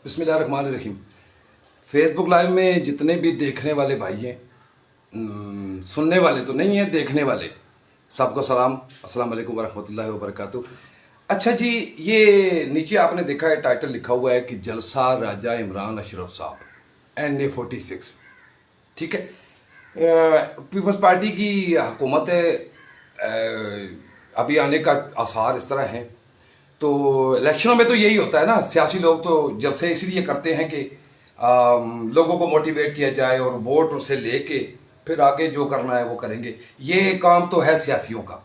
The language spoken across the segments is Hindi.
बिस्मिल्लाहिर्रहमानिर्रहीम। फेसबुक लाइव में जितने भी देखने वाले भाई हैं, सुनने वाले तो नहीं हैं, देखने वाले, सबको सलाम, अस्सलाम वालेकुम वरहमतुल्लाहि वबरकातुहू। अच्छा जी, ये नीचे आपने देखा है टाइटल लिखा हुआ है कि जलसा राजा इमरान अशरफ साहब NA46। ठीक है, पीपल्स पार्टी की हुकूमत है, अभी आने का आसार इस तरह हैं। तो इलेक्शनों में तो यही होता है ना, सियासी लोग तो जलसे इसलिए करते हैं कि लोगों को मोटिवेट किया जाए और वोट उसे लेके फिर आगे जो करना है वो करेंगे। ये काम तो है सियासियों का।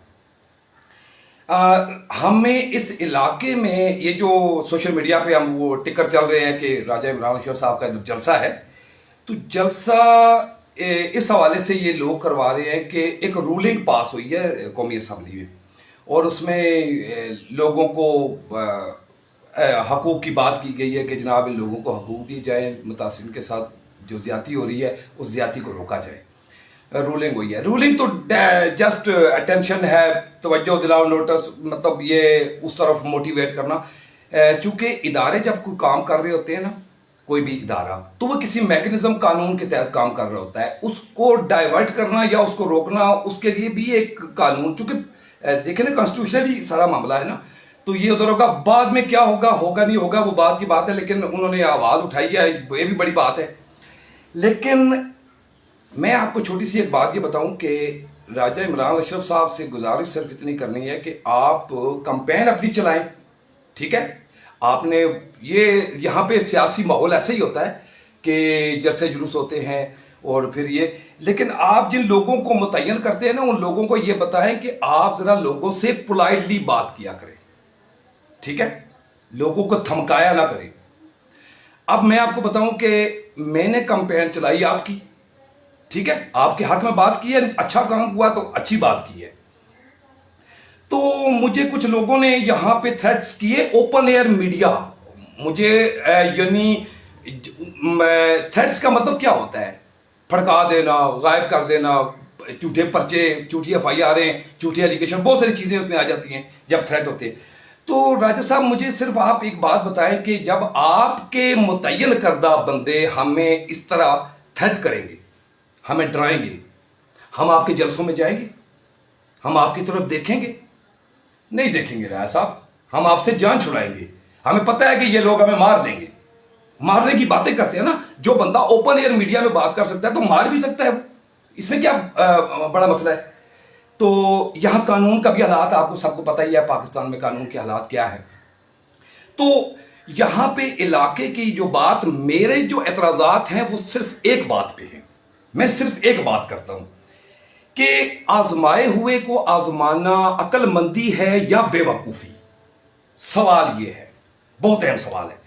हमें इस इलाके में ये जो सोशल मीडिया पे हम वो टिकर चल रहे हैं कि राजा इमरान अशरफ साहब का जो जलसा है, तो जलसा इस हवाले से ये लोग करवा रहे हैं कि एक रूलिंग पास हुई है कौमी असम्बली में और उसमें लोगों को हकूक़ की बात की गई है कि जनाब इन लोगों को हकूक़ दिए जाए, मुतासिरीन के साथ जो ज़्यादती हो रही है उस ज़्यादती को रोका जाए। रूलिंग हुई है। रूलिंग तो जस्ट अटेंशन है, तवज्जो दिलाओ, नोटिस, मतलब ये उस तरफ मोटिवेट करना। चूँकि इदारे जब कोई काम कर रहे होते हैं ना, कोई भी इदारा, तो वो किसी मैकेनिज्म कानून के तहत काम कर रहा होता है। उसको डाइवर्ट करना या उसको रोकना, उसके लिए भी एक कानून, चूँकि देखें ना कॉन्स्टिट्यूशनली सारा मामला है ना, तो ये उधर होगा। बाद में क्या होगा, होगा नहीं होगा, वो बात की बात है, लेकिन उन्होंने आवाज़ उठाई है, ये भी बड़ी बात है। लेकिन मैं आपको छोटी सी एक बात ये बताऊं कि राजा इमरान अशरफ साहब से गुजारिश सिर्फ इतनी करनी है कि आप कैंपेन अपनी चलाएं। ठीक है, आपने ये यहाँ पे सियासी माहौल ऐसे ही होता है कि जैसे जुलूस होते हैं और फिर ये, लेकिन आप जिन लोगों को मुतय्यन करते हैं ना, उन लोगों को ये बताएं कि आप ज़रा लोगों से पोलाइटली बात किया करें। ठीक है, लोगों को धमकाया ना करें। अब मैं आपको बताऊं कि मैंने कैंपेन चलाई आपकी, ठीक है, आपके हक में बात की है, अच्छा काम हुआ तो अच्छी बात की है। तो मुझे कुछ लोगों ने यहाँ पे थ्रेट्स किए, ओपन एयर मीडिया मुझे, यानी थ्रेट्स का मतलब क्या होता है? भड़का देना, गायब कर देना, झूठे पर्चे, झूठी FIR, झूठी एलिगेशन, बहुत सारी चीज़ें उसमें आ जाती हैं जब थ्रेट होते हैं। तो राजा साहब, मुझे सिर्फ आप एक बात बताएं कि जब आपके मुतय्यन करदा बंदे हमें इस तरह थ्रेट करेंगे, हमें डराएंगे, हम आपके जलसों में जाएंगे? हम आपकी तरफ देखेंगे? नहीं देखेंगे राजा साहब, हम आपसे जान छुड़ाएंगे। हमें पता है कि ये लोग हमें मार देंगे। मारने की बातें करते हैं ना, जो बंदा ओपन एयर मीडिया में बात कर सकता है तो मार भी सकता है, इसमें क्या बड़ा मसला है? तो यहाँ कानून का भी हालात आपको सबको पता ही है, पाकिस्तान में कानून के हालात क्या है। तो यहाँ पे इलाके की जो बात, मेरे जो एतराज़ात हैं वो सिर्फ एक बात पे है। मैं सिर्फ एक बात करता हूं कि आजमाए हुए को आजमाना अक्लमंदी है या बेवकूफ़ी? सवाल ये है, बहुत अहम सवाल है।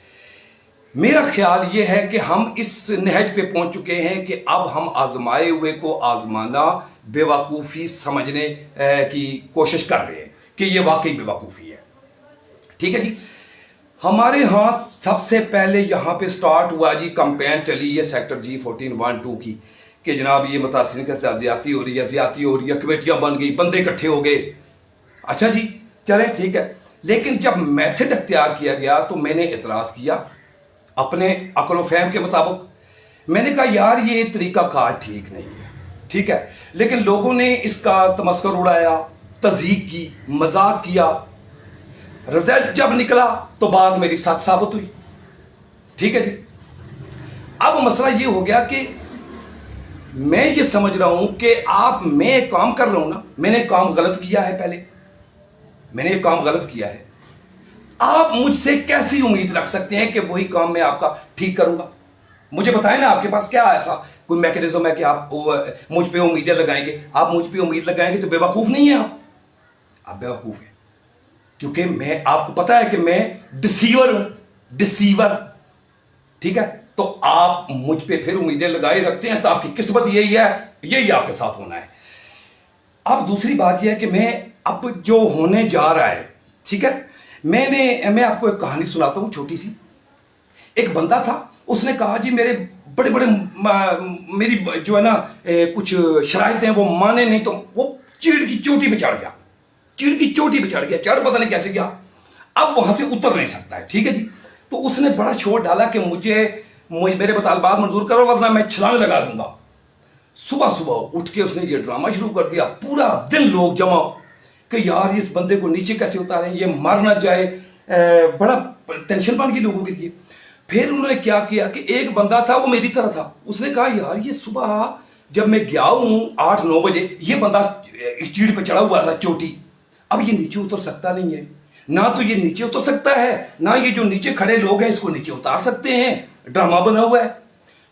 मेरा ख्याल ये है कि हम इस नहज पे पहुंच चुके हैं कि अब हम आजमाए हुए को आजमाना बेवकूफ़ी समझने की कोशिश कर रहे हैं कि ये वाकई बेवकूफ़ी है। ठीक है जी, हमारे यहाँ सबसे पहले यहाँ पे स्टार्ट हुआ जी, कैंपेन चली है सेक्टर G14-1-2 की कि जनाब ये मुतासिरीन के साथ ज़्यादती हो रही है, ज़्यादती हो रही है, कमेटियाँ बन गई, बंदे इकट्ठे हो गए। अच्छा जी, चलें ठीक है, लेकिन जब मेथड अख्तियार किया गया तो मैंने एतराज़ किया अपने अक्ल व फहम के मुताबिक। मैंने कहा यार ये तरीक़ाकार ठीक नहीं है। ठीक है, लेकिन लोगों ने इसका तमस्कर उड़ाया, तज़हीक की, मजाक किया। रिजल्ट जब निकला तो बात मेरी सच साबित हुई। ठीक है जी, अब मसला ये हो गया कि मैं ये समझ रहा हूं कि मैं एक काम कर रहा हूं ना, मैंने काम गलत किया है, पहले मैंने एक काम गलत किया है। आप मुझसे कैसी उम्मीद रख सकते हैं कि वही काम मैं आपका ठीक करूंगा? मुझे बताएं ना, आपके पास क्या ऐसा कोई मैकेनिज्म है कि आप मुझ पे उम्मीदें लगाएंगे? आप मुझ पे उम्मीद लगाएंगे तो बेवकूफ़ नहीं है आप बेवकूफ़ हैं, क्योंकि मैं, आपको पता है कि मैं डिसीवर हूं, डिसीवर। ठीक है, तो आप मुझ पे फिर उम्मीदें लगाए रखते हैं, तो आपकी किस्मत यही है, यही आपके साथ होना है। अब दूसरी बात यह है कि मैं अब जो होने जा रहा है, ठीक है, मैं आपको एक कहानी सुनाता हूं छोटी सी। एक बंदा था, उसने कहा जी मेरे बड़े बड़े मेरी जो है ना कुछ शराइत हैं वो माने नहीं, तो वो चीड़ की चोटी पे चढ़ गया, चीड़ की चोटी पे चढ़ गया, चढ़ पता नहीं कैसे गया, अब वहां से उतर नहीं सकता है। ठीक है जी, तो उसने बड़ा शोर डाला कि मेरे मुतालबात मंजूर करो वरना मैं छलांग लगा दूंगा। सुबह सुबह उठ के उसने ये ड्रामा शुरू कर दिया, पूरा दिन लोग जमा कि यार इस बंदे को नीचे कैसे उतारें, ये मर ना जाए। बड़ा टेंशन बन गई लोगों के लिए। फिर उन्होंने क्या किया कि एक बंदा था, वो मेरी तरह था, उसने कहा यार ये सुबह जब मैं गया हूँ 8-9 बजे, ये बंदा चीड़ पे चढ़ा हुआ था चोटी, अब ये नीचे उतर सकता नहीं है, ना तो ये नीचे उतर सकता है ना ये जो नीचे खड़े लोग हैं इसको नीचे उतार सकते हैं, ड्रामा बना हुआ है,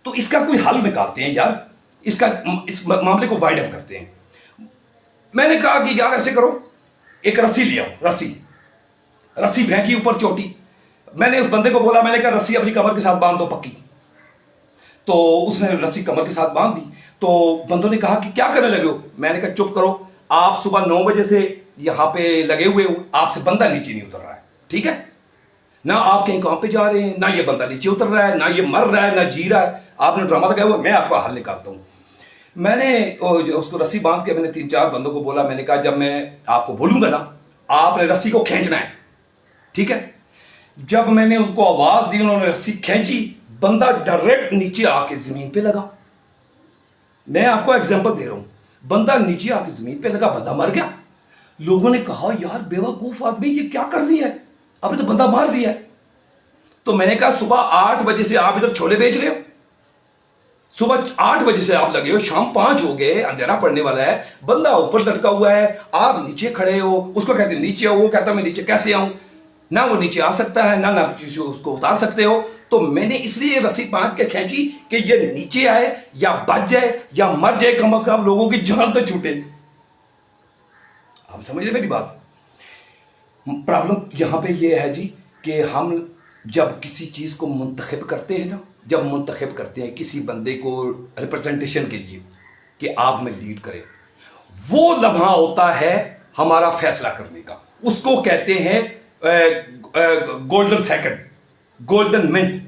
तो इसका कोई हल निकालते हैं यार, इस मामले को वाइड अप करते हैं। मैंने कहा कि यार ऐसे करो, एक रस्सी ले आओ, रस्सी फेंकी ऊपर चोटी। मैंने उस बंदे को बोला, मैंने कहा रस्सी अपनी कमर के साथ बांध दो पक्की। तो उसने रस्सी कमर के साथ बांध दी। तो बंदों ने कहा कि क्या करने लगे हो? मैंने कहा चुप करो, आप सुबह 9 बजे से यहां पे लगे हुए हो, आपसे बंदा नीचे नहीं उतर रहा है, ठीक है ना? आप कहीं काम पे जा रहे हैं, ना ये बंदा नीचे उतर रहा है, ना ये मर रहा है, ना जी रहा है, आपने ड्रामा लगाया हुआ, मैं आपका हल निकालता हूं। मैंने उसको रस्सी बांध के मैंने 3-4 बंदों को बोला, मैंने कहा जब मैं आपको बोलूंगा ना, आपने रस्सी को खींचना है, ठीक है? जब मैंने उसको आवाज दी, उन्होंने रस्सी खींची, बंदा डायरेक्ट नीचे आके जमीन पे लगा। मैं आपको एग्जांपल दे रहा हूं, बंदा नीचे आके जमीन पे लगा, बंदा मर गया। लोगों ने कहा यार बेवकूफ आदमी, ये क्या कर दिया है, आपने तो बंदा मार दिया है। तो मैंने कहा सुबह 8 बजे से आप इधर छोले बेच रहे हो, सुबह 8 बजे से आप लगे हो, शाम 5 हो गए, अंधेरा पड़ने वाला है, बंदा ऊपर लटका हुआ है, आप नीचे खड़े हो, उसको कहते नीचे आओ, वो कहता मैं नीचे कैसे आऊं, ना वो नीचे आ सकता है ना उसको उतार सकते हो। तो मैंने इसलिए रस्सी बांध के खींची कि ये नीचे आए या बच जाए या मर जाए, कम से कम लोगों की जान तो छूटे। आप समझ रहे मेरी बात? प्रॉब्लम यहां पे ये है जी कि हम जब किसी चीज को मुंतखब करते हैं ना, जब मुंतखब करते हैं किसी बंदे को रिप्रेजेंटेशन के लिए कि आप हमें लीड करें, वो लम्हा होता है हमारा फैसला करने का, उसको कहते हैं गोल्डन सेकंड, गोल्डन मिनट।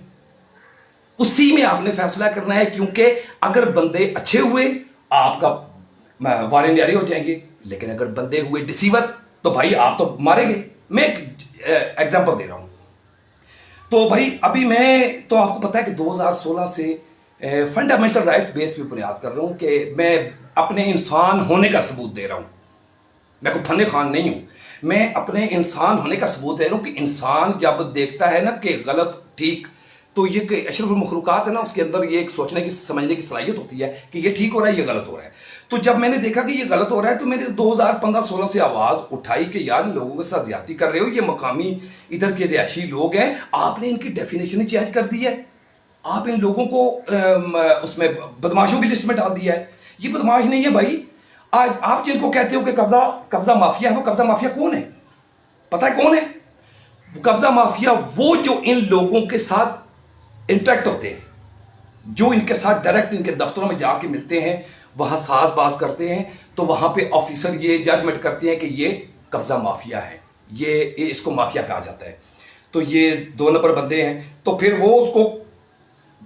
उसी में आपने फैसला करना है, क्योंकि अगर बंदे अच्छे हुए आपका वारे न्यारे हो जाएंगे, लेकिन अगर बंदे हुए डिसीवर तो भाई आप तो मारेंगे। मैं एक एग्जांपल दे रहा हूं। तो भाई अभी मैं तो आपको पता है कि 2016 से फंडामेंटल राइट्स बेस्ड पे बुनियाद कर रहा हूं कि मैं अपने इंसान होने का सबूत दे रहा हूं। मैं कोई फन खान नहीं हूं, मैं अपने इंसान होने का सबूत दे रहा हूं कि इंसान जब देखता है ना कि गलत ठीक, तो ये कि अशरफुल मखलूकात है ना, उसके अंदर ये एक सोचने की समझने की सलाहियत होती है कि ये ठीक हो रहा है, ये गलत हो रहा है। तो जब मैंने देखा कि ये गलत हो रहा है, तो मैंने 2015-16 से आवाज़ उठाई कि यार लोगों के साथ ज्यादती कर रहे हो, ये मकामी इधर के रिहायशी लोग हैं, आपने इनकी डेफिनेशन ही चेंज कर दी है, आप इन लोगों को उसमें बदमाशों की लिस्ट में डाल दिया है। ये बदमाश नहीं है भाई। आज आप जिनको कहते हो कि कब्जा माफिया है, वो कब्जा माफिया कौन है? पता है कौन है? कब्जा माफिया वो जो इन लोगों के साथ इंटरेक्ट होते हैं, जो इनके साथ डायरेक्ट इनके दफ्तरों में जाके मिलते हैं, वहां साजबाज करते हैं, तो वहां पे ऑफिसर ये जजमेंट करते हैं कि ये कब्जा माफिया है, ये इसको माफिया कहा जाता है, तो ये 2 नंबर बंदे हैं। तो फिर वो उसको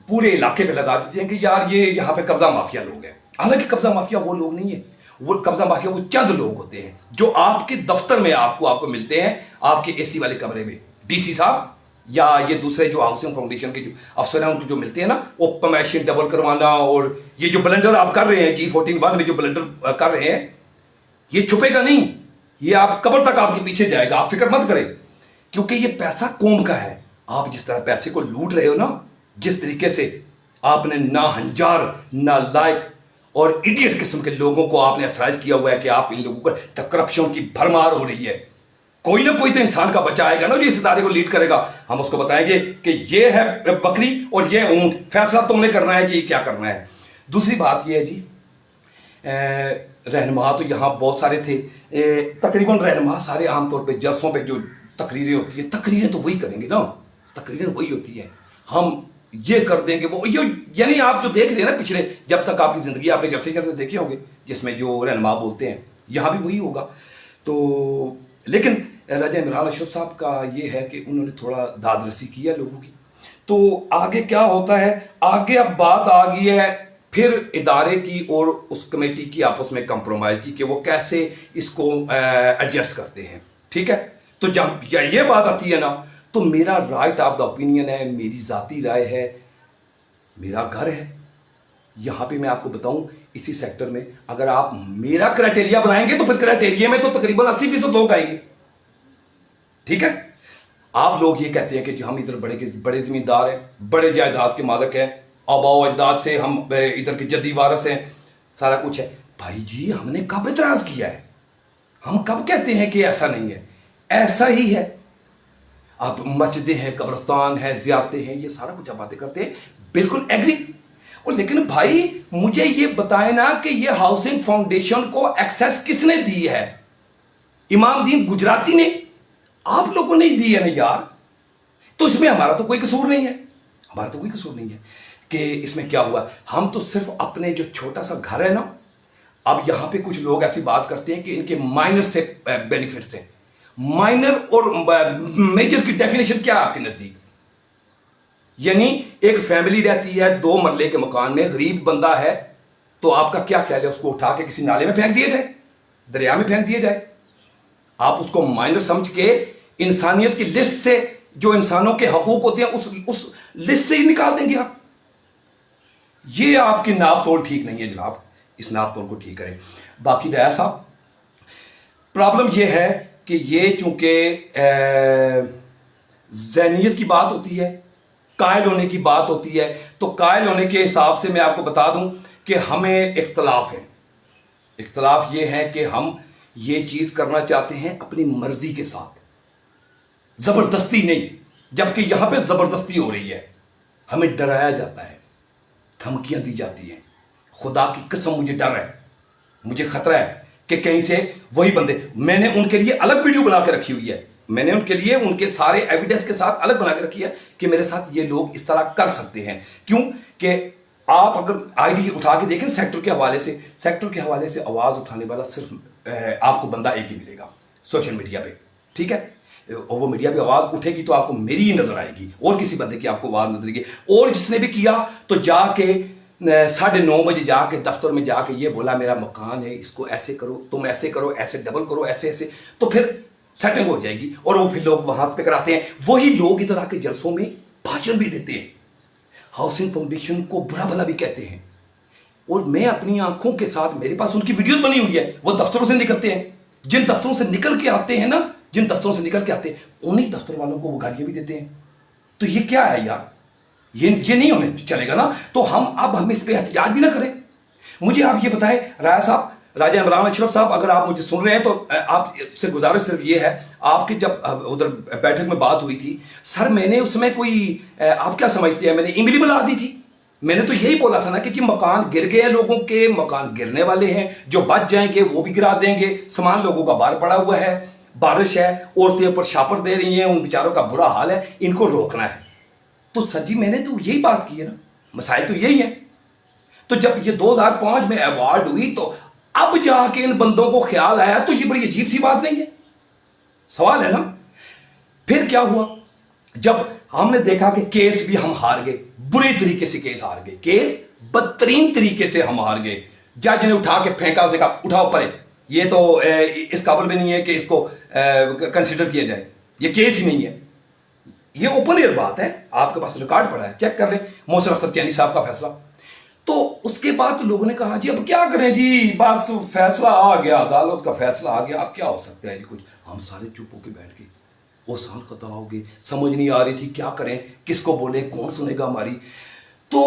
पूरे इलाके पे लगा देते हैं कि यार ये यहाँ पे कब्जा माफिया लोग हैं। हालांकि कब्जा माफिया वो लोग नहीं है, वो कब्जा माफिया वो चंद लोग होते हैं जो आपके दफ्तर में आपको मिलते हैं, आपके एसी वाले कमरे में, डीसी साहब या ये दूसरे जो हाउसिंग फाउंडेशन के जो अफसर हैं उनको जो मिलते हैं ना, वो परमिशन डबल करवाना, और ये जो ब्लंडर आप कर रहे हैं G14-1 में जो ब्लंडर कर रहे हैं, ये छुपेगा नहीं, ये आप कब्र तक आपके पीछे जाएगा, आप फिक्र मत करें, क्योंकि ये पैसा कौम का है। आप जिस तरह पैसे को लूट रहे हो ना, जिस तरीके से आपने ना हंजार ना लायक और इडियट किस्म के लोगों को आपने अथराइज किया हुआ है कि आप इन लोगों को करप्शन की भरमार हो रही है। कोई ना कोई तो इंसान का बच्चा आएगा ना जो इस इदारे को लीड करेगा, हम उसको बताएंगे कि ये है बकरी और ये ऊंट, फैसला तुमने करना है कि क्या करना है। दूसरी बात ये है जी, रहनुमा तो यहाँ बहुत सारे थे, तकरीबन रहनुमा सारे आमतौर पे जलसों पे जो तकरीरें होती है, तकरीरें तो वही करेंगे ना, तकरीरें वही होती है, हम ये कर देंगे वो, यानी आप जो देख रहे हैं ना पिछले, जब तक आपकी ज़िंदगी आपने जलसे जलसे देखे होंगे जिसमें जो रहनुमा बोलते हैं, यहाँ भी वही होगा। तो लेकिन राजा इमरान अशरफ साहब का ये है कि उन्होंने थोड़ा दादरसी किया लोगों की। तो आगे क्या होता है, आगे अब बात आ गई है फिर इदारे की और उस कमेटी की आपस में कंप्रोमाइज़ की कि वो कैसे इसको एडजस्ट करते हैं, ठीक है। तो जब ये बात आती है ना, तो मेरा राइट ऑफ द ओपिनियन है, मेरी ज़ाती राय है, मेरा घर है। यहाँ पे मैं आपको बताऊं, इसी सेक्टर में अगर आप मेरा क्राइटेरिया बनाएंगे तो फिर क्राइटेरिया में तो तकरीबन 80% लोग आएंगे। ठीक है, आप लोग ये कहते हैं कि जी हम इधर बड़े ज़मींदार हैं, बड़े जायदाद के मालिक हैं, आबाओ अजदाद से हम इधर के जद्दी वारस हैं, सारा कुछ है। भाई जी हमने कब इतराज़ किया है? हम कब कहते हैं कि ऐसा नहीं है? ऐसा ही है। आप मस्जिदें हैं, कब्रिस्तान है, ज़ियारतें हैं, ये सारा कुछ आप बातें करते हैं, बिल्कुल एग्री। और लेकिन भाई मुझे ये बताए ना कि ये हाउसिंग फाउंडेशन को एक्सेस किसने दी है? इमाम दीन गुजराती ने? आप लोगों ने ही दी है ना यार। तो इसमें हमारा तो कोई कसूर नहीं है, हमारा तो कोई कसूर नहीं है कि इसमें क्या हुआ। हम तो सिर्फ अपने जो छोटा सा घर है ना, अब यहां पे कुछ लोग ऐसी बात करते हैं कि इनके माइनर से बेनिफिट्स हैं। माइनर और मेजर की डेफिनेशन क्या है आपके नजदीक? यानी एक फैमिली रहती है 2 मरले के मकान में, गरीब बंदा है, तो आपका क्या ख्याल है उसको उठा के किसी नाले में फेंक दिया जाए, दरिया में फेंक दिया जाए? आप उसको माइनर समझ के इंसानियत की लिस्ट से, जो इंसानों के हकूक होते हैं उस लिस्ट से ही निकाल देंगे आप? ये आपकी नाप तोल ठीक नहीं है जनाब, इस नाप तोल को ठीक करें। बाकी राय साहब, प्रॉब्लम यह है कि ये चूंकि ज़हनियत की बात होती है, कायल होने की बात होती है, तो कायल होने के हिसाब से मैं आपको बता दूं कि हमें इख्तलाफ है। इख्तलाफ ये है कि हम ये चीज़ करना चाहते हैं अपनी मर्जी के साथ, ज़बरदस्ती नहीं। जबकि यहां पे ज़बरदस्ती हो रही है, हमें डराया जाता है, धमकियां दी जाती हैं। खुदा की कसम मुझे डर है, मुझे खतरा है कि कहीं से वही बंदे, मैंने उनके लिए अलग वीडियो बना के रखी हुई है, मैंने उनके लिए उनके सारे एविडेंस के साथ अलग बना के रखी है कि मेरे साथ ये लोग इस तरह कर सकते हैं। क्यों कि आप अगर आईडी उठा के देखें सेक्टर के हवाले से आवाज़ उठाने वाला सिर्फ आपको बंदा एक ही मिलेगा सोशल मीडिया पे। ठीक है, और वो मीडिया पे आवाज़ उठेगी तो आपको मेरी ही नज़र आएगी, और किसी बंदे की आपको आवाज़ नजर आएगी। और जिसने भी किया तो जाके 9:30 बजे जाके दफ्तर में जाके ये बोला मेरा मकान है, इसको ऐसे करो, तुम ऐसे करो, ऐसे डबल करो, ऐसे ऐसे, तो फिर सेटिंग हो जाएगी। और वो फिर लोग वहां पे कराते हैं। वही लोग इधर आके जलसों में भाषण भी देते हैं, हाउसिंग फाउंडेशन को बुरा भला भी कहते हैं। और मैं अपनी आंखों के साथ, मेरे पास उनकी वीडियोस बनी हुई है, वो दफ्तरों से निकलते हैं, जिन दफ्तरों से निकल के आते हैं ना, जिन दफ्तरों से निकल के आते हैं, उन्हीं दफ्तर वालों को वो गालियां भी देते हैं। तो ये क्या है यार? ये नहीं होने चलेगा ना। तो हम इस पे एहतिजाज भी ना करें। मुझे आप ये बताएं राय साहब, राजा इमरान अशरफ साहब, अगर आप मुझे सुन रहे हैं तो आपसे गुजारिश सिर्फ ये है, आपकी जब उधर बैठक में बात हुई थी सर, मैंने उसमें कोई आप क्या समझते हैं, मैंने इमली बुला दी थी? मैंने तो यही बोला था ना कि मकान गिर गए हैं, लोगों के मकान गिरने वाले हैं, जो बच जाएंगे वो भी गिरा देंगे, सामान लोगों का बाहर पड़ा हुआ है, बारिश है, औरतें ऊपर शापर दे रही हैं, उन बेचारों का बुरा हाल है, इनको रोकना है। तो सर जी मैंने तो यही बात की है ना, मसाइल तो यही है। तो जब ये 2005 में अवार्ड हुई तो अब जाके इन बंदों को ख्याल आया, तो ये बड़ी अजीब सी बात नहीं है? सवाल है ना। फिर क्या हुआ, जब हमने देखा कि केस भी हम हार गए, बुरे तरीके से केस हार गए, केस बदतरीन तरीके से हम हार गए। जज ने उठा के फेंका, उसे कहा उठाओ परे, ये तो इस काबिल भी नहीं है कि इसको कंसिडर किया जाए, ये केस ही नहीं है। ये ओपन एयर बात है, आपके पास रिकॉर्ड पड़ा है, चेक कर लें, मोहसिन अख्तर चैनी साहब का फैसला। तो उसके बाद लोगों ने कहा जी अब क्या करें जी, बस फैसला आ गया, अदालत का फैसला आ गया, अब क्या हो सकता है जी कुछ। हम सारे चुप होके बैठ गए, वो साल खता हो गए, समझ नहीं आ रही थी क्या करें, किसको बोले, कौन सुनेगा हमारी। तो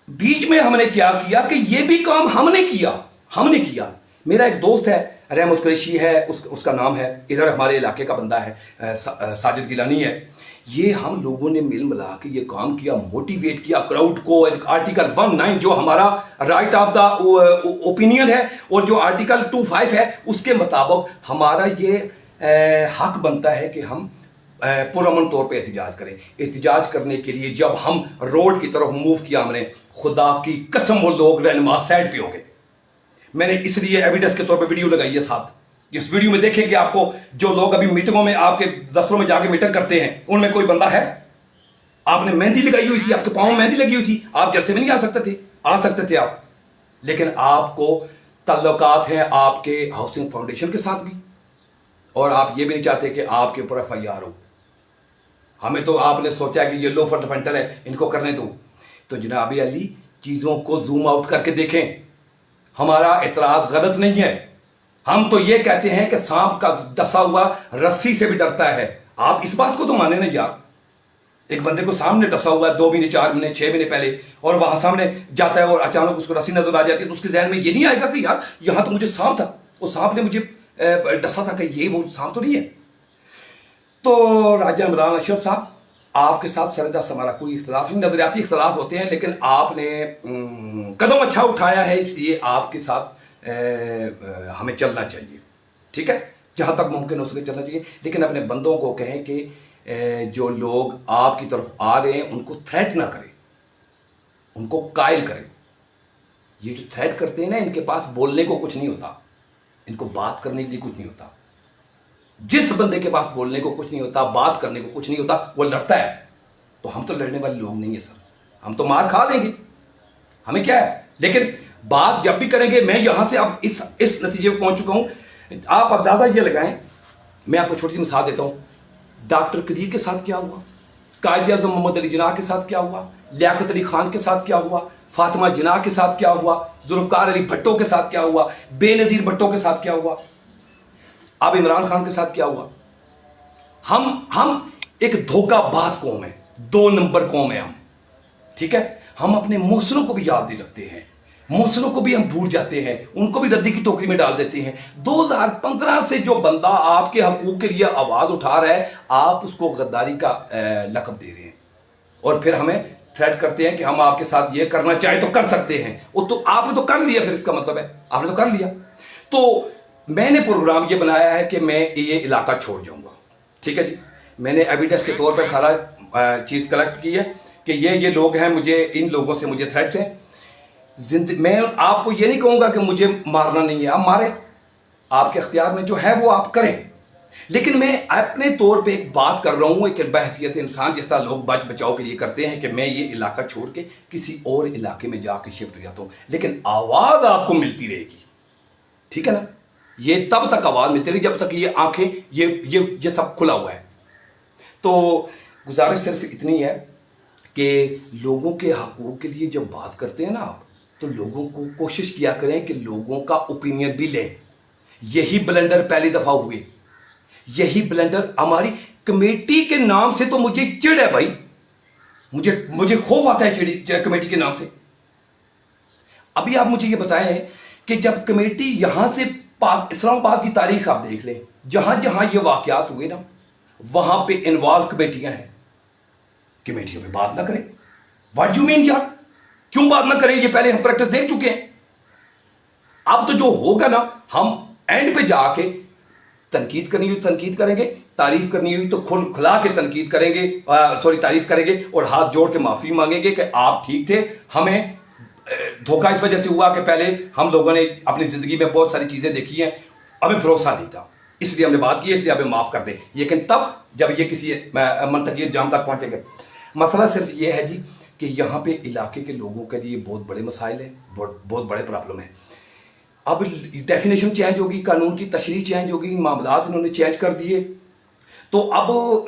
बीच में हमने क्या किया कि ये भी काम हमने किया। मेरा एक दोस्त है, रहमत कुरैशी है, उसका नाम है, इधर हमारे इलाके का बंदा है, साजिद गिलानी है। ये हम लोगों ने मिल मिला के ये काम किया, मोटिवेट किया क्राउड को। आर्टिकल 19 जो हमारा राइट ऑफ द ओपिनियन है, और जो आर्टिकल 25 है, उसके मुताबिक हमारा ये हक बनता है कि हम पुरअमन तौर पे एहतिजाज करें। एहतिजाज करने के लिए जब हम रोड की तरफ मूव किया, हमने खुदा की कसम वो लोग रहनुमा साइड पे हो गए। मैंने इसलिए एविडेंस के तौर पे वीडियो लगाई है साथ। इस वीडियो में देखेंगे आपको, जो लोग अभी मीटिंगों में आपके दफ्तरों में जाके मीटिंग करते हैं, उनमें कोई बंदा है, आपने मेहंदी लगाई हुई थी, आपके पाँव में मेहंदी लगी हुई थी, आप जलसे में नहीं आ सकते थे आप, लेकिन आपको ताल्लुकात हैं आपके हाउसिंग फाउंडेशन के साथ भी, और आप ये भी नहीं चाहते कि आपके ऊपर FIR हो। हमें तो आपने सोचा कि ये लोफर फंटर है, इनको करने दो। तो जनाब अली, चीज़ों को जूम आउट करके देखें। हमारा एतराज़ गलत नहीं है। हम तो ये कहते हैं कि सांप का डसा हुआ रस्सी से भी डरता है। आप इस बात को तो माने ना यार। एक बंदे को सामने डसा हुआ है 2 महीने, 4 महीने, 6 महीने पहले, और वहां सामने जाता है और अचानक उसको रस्सी नजर आ जाती है, तो उसके जहन में ये नहीं आएगा कि यार यहां तो मुझे सांप था, वो सांप ने मुझे डसा था, कि ये वो सांप तो नहीं है। तो राजा इमरान अशरफ साहब, आपके साथ सरदस्त हमारा कोई इख्तलाफ नहीं, नजरियाती इख्तलाफ होते हैं, लेकिन आपने कदम अच्छा उठाया है, इसलिए आपके साथ हमें चलना चाहिए। ठीक है, जहाँ तक मुमकिन हो सके चलना चाहिए, लेकिन अपने बंदों को कहें कि जो लोग आपकी तरफ आ रहे हैं उनको थ्रेट ना करें, उनको कायल करें। ये जो थ्रेट करते हैं ना, इनके पास बोलने को कुछ नहीं होता, इनको बात करने के लिए कुछ नहीं होता। जिस बंदे के पास बोलने को कुछ नहीं होता, बात करने को कुछ नहीं होता, वो लड़ता है। तो हम तो लड़ने वाले लोग नहीं है सर, हम तो मार खा लेंगे, हमें क्या है। लेकिन बात जब भी करेंगे, मैं यहां से अब इस नतीजे पर पहुंच चुका हूं। आप अंदाजा ये लगाएं, मैं आपको छोटी सी मिसाल देता हूं। डॉक्टर कदीर के साथ क्या हुआ, कायद आज़म मोहम्मद अली जिन्ना के साथ क्या हुआ, लियाकत अली खान के साथ क्या हुआ, फातिमा जिन्ना के साथ क्या हुआ, जुल्फ़िकार अली भट्टो के साथ क्या हुआ, बेनज़ीर भट्टो के साथ क्या हुआ, अब इमरान खान के साथ क्या हुआ। हम एक धोखाबाज कौम है, 2 नंबर कौम है हम। ठीक है, हम अपने मोहसिनों को भी याद नहीं रखते हैं, मोहसिनों को भी हम भूल जाते हैं, उनको भी रद्दी की टोकरी में डाल देते हैं। 2015 से जो बंदा आपके हकूक के लिए आवाज उठा रहा है, आप उसको गद्दारी का लक़ब दे रहे हैं, और फिर हमें थ्रेट करते हैं कि हम आपके साथ ये करना चाहे तो कर सकते हैं। वो तो आपने तो कर लिया, फिर इसका मतलब है आपने तो कर लिया। तो मैंने प्रोग्राम ये बनाया है कि मैं ये इलाका छोड़ जाऊंगा। ठीक है जी, मैंने एविडेंस के तौर पर सारा चीज़ कलेक्ट की है कि ये लोग हैं, मुझे इन लोगों से मुझे थ्रेट्स हैं। मैं आपको ये नहीं कहूँगा कि मुझे मारना नहीं है, आप मारे, आपके अख्तियार में जो है वो आप करें। लेकिन मैं अपने तौर पे एक बात कर रहा हूँ, एक बहसियत इंसान, जिस तरह लोग बच बचाव के लिए करते हैं कि मैं ये इलाका छोड़ के किसी और इलाके में जाके शिफ्ट हो जाता हूँ, लेकिन आवाज़ आपको मिलती रहेगी। ठीक है ना, ये तब तक आवाज़ मिलती रहेगी जब तक ये आंखें ये सब खुला हुआ है। तो गुजारिश सिर्फ इतनी है कि लोगों के हकूक़ के लिए जब बात करते हैं ना आप, तो लोगों को कोशिश किया करें कि लोगों का ओपिनियन भी लें। यही ब्लेंडर पहली दफ़ा हुए, यही ब्लेंडर हमारी कमेटी के नाम से तो मुझे चिढ़ है भाई, मुझे खौफ आता है चिड़ी कमेटी के नाम से। अभी आप मुझे ये बताएं कि जब कमेटी यहां से इस्लामाबाद की तारीख आप देख लें, जहां जहां ये वाकयात हुए ना, वहां पे इन्वॉल्व कमेटियां हैं, कमेटियों पे बात ना करें। व्हाट यू मीन यार, क्यों बात ना करें? ये पहले हम प्रैक्टिस देख चुके हैं। अब तो जो होगा ना, हम एंड पे जाके तनकीद करनी हुई तनकीद करेंगे, तारीफ करनी हुई तो खुला के तनकीद करेंगे, तारीफ करेंगे, और हाथ जोड़ के माफी मांगेंगे कि आप ठीक थे। हमें धोखा इस वजह से हुआ कि पहले हम लोगों ने अपनी जिंदगी में बहुत सारी चीजें देखी हैं, हमें भरोसा नहीं था, इसलिए हमने बात की, इसलिए हमें माफ कर दें। लेकिन तब जब ये किसी मंतकी जाम तक पहुंचेंगे। मसला सिर्फ ये है जी कि यहाँ पे इलाके के लोगों के लिए बहुत बड़े मसाइल हैं, बहुत बड़े प्रॉब्लम है। अब डेफिनेशन चेंज होगी, कानून की तशरीह चेंज होगी, मामलात इन्होंने चेंज कर दिए। तो अब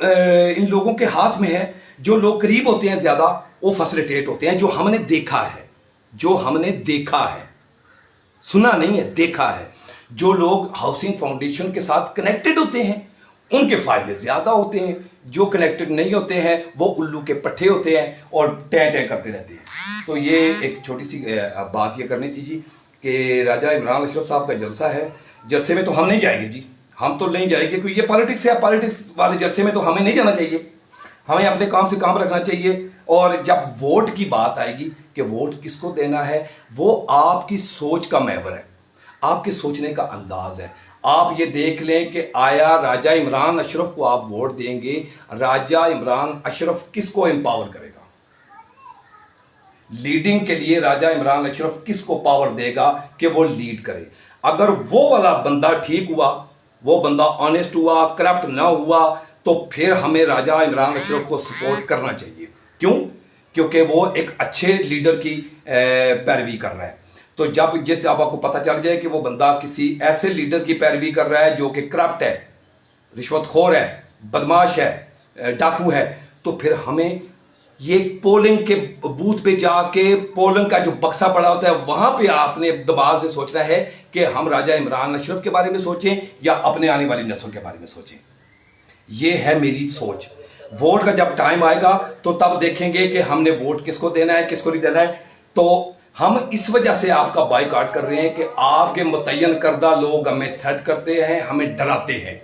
इन लोगों के हाथ में है, जो लोग करीब होते हैं ज़्यादा वो फैसिलिटेट होते हैं। जो हमने देखा है, सुना नहीं है, देखा है। जो लोग हाउसिंग फाउंडेशन के साथ कनेक्टेड होते हैं उनके फ़ायदे ज़्यादा होते हैं, जो कनेक्टेड नहीं होते हैं वो उल्लू के पट्टे होते हैं और टैं करते रहते हैं। तो ये एक छोटी सी बात ये करनी थी जी कि राजा इमरान अशरफ साहब का जलसा है, जलसे में तो हम नहीं जाएंगे जी, हम तो नहीं जाएंगे, क्योंकि ये पॉलिटिक्स है। पॉलिटिक्स वाले जलसे में तो हमें नहीं जाना चाहिए, हमें अपने काम से काम रखना चाहिए। और जब वोट की बात आएगी कि वोट किसको देना है, वो आपकी सोच का महवर है, आपके सोचने का अंदाज है। आप ये देख लें कि आया राजा इमरान अशरफ को आप वोट देंगे, राजा इमरान अशरफ किसको एम्पावर करेगा? लीडिंग के लिए राजा इमरान अशरफ किसको पावर देगा कि वो लीड करे? अगर वो वाला बंदा ठीक हुआ, वो बंदा ऑनेस्ट हुआ, करप्ट ना हुआ, तो फिर हमें राजा इमरान अशरफ को सपोर्ट करना चाहिए। क्यों? क्योंकि वो एक अच्छे लीडर की पैरवी कर रहा है। तो जब आपको पता चल जाए कि वो बंदा किसी ऐसे लीडर की पैरवी कर रहा है जो कि करप्ट है, रिश्वतखोर है, बदमाश है, डाकू है, तो फिर हमें ये पोलिंग के बूथ पे जाके पोलिंग का जो बक्सा पड़ा होता है वहां पे आपने दबाव से सोचना है कि हम राजा इमरान अशरफ के बारे में सोचें या अपने आने वाली नस्ल के बारे में सोचें। ये है मेरी सोच। वोट का जब टाइम आएगा तो तब देखेंगे कि हमने वोट किसको देना है किसको नहीं देना है। तो हम इस वजह से आपका बाइकआउट कर रहे हैं कि आपके मुतय्यन करदा लोग हमें थ्रेट करते हैं, हमें डराते हैं।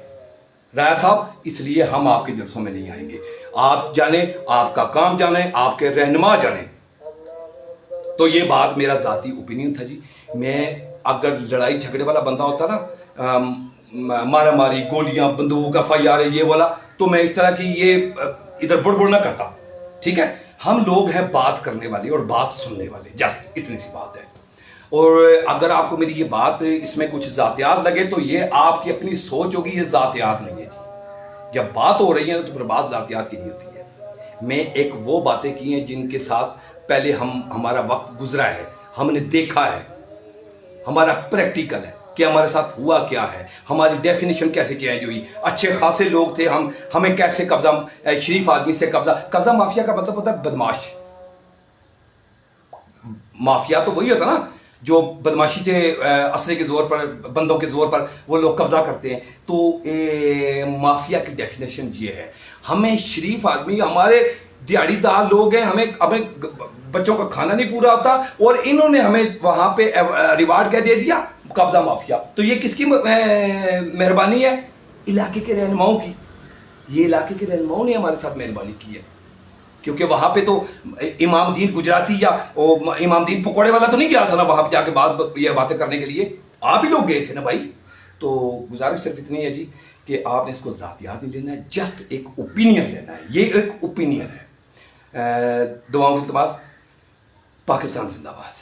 राय साहब, इसलिए हम आपके जलसों में नहीं आएंगे। आप जाने, आपका काम जाने, आपके रहनुमा जाने। तो ये बात मेरा ज़ाती ओपिनियन था जी। मैं अगर लड़ाई झगड़े वाला बंदा होता ना, मारा मारी, गोलियां, बंदूक, FIR ये वाला, तो मैं इस तरह की ये इधर बुड़बुड़ ना करता। ठीक है, हम लोग हैं बात करने वाले और बात सुनने वाले, जस्ट इतनी सी बात है। और अगर आपको मेरी ये बात इसमें कुछ ज़ातियात लगे तो ये आपकी अपनी सोच होगी, ये ज़ातियात नहीं है जी। जब बात हो रही है तो फिर बात ज़ातियात की नहीं होती है। मैं एक वो बातें की हैं जिनके साथ पहले हमारा वक्त गुजरा है, हमने देखा है, हमारा प्रैक्टिकल है कि हमारे साथ हुआ क्या है, हमारी डेफिनेशन कैसे चेंज हुई। अच्छे खासे लोग थे, हमें कैसे कब्जा, शरीफ आदमी से कब्जा माफिया का मतलब होता है बदमाश। माफिया तो वही होता ना जो बदमाशी से असले के जोर पर, बंदों के जोर पर वो लोग कब्जा करते हैं। तो माफिया की डेफिनेशन ये है। हमें शरीफ आदमी, हमारे दिहाड़ीदार लोग हैं, हमें बच्चों का खाना नहीं पूरा होता और इन्होंने हमें वहां पे रिवार्ड क्या दे दिया, कब्जा माफिया। तो ये किसकी मेहरबानी है? इलाके के रहनुमाओं की। ये इलाके के रहनुमाओं ने हमारे साथ मेहरबानी की है, क्योंकि वहां पे तो इमामदीन गुजराती या इमामदीन पकौड़े वाला तो नहीं गया था ना वहां पे जाके ये बातें करने के लिए। आप ही लोग गए थे ना भाई। तो गुजारिश सिर्फ इतनी है जी कि आपने इसको ज़ातियात नहीं लेना है, जस्ट एक ओपिनियन लेना है। ये एक ओपिनियन है। दुआओं की इल्तिमास। पाकिस्तान जिंदाबाद।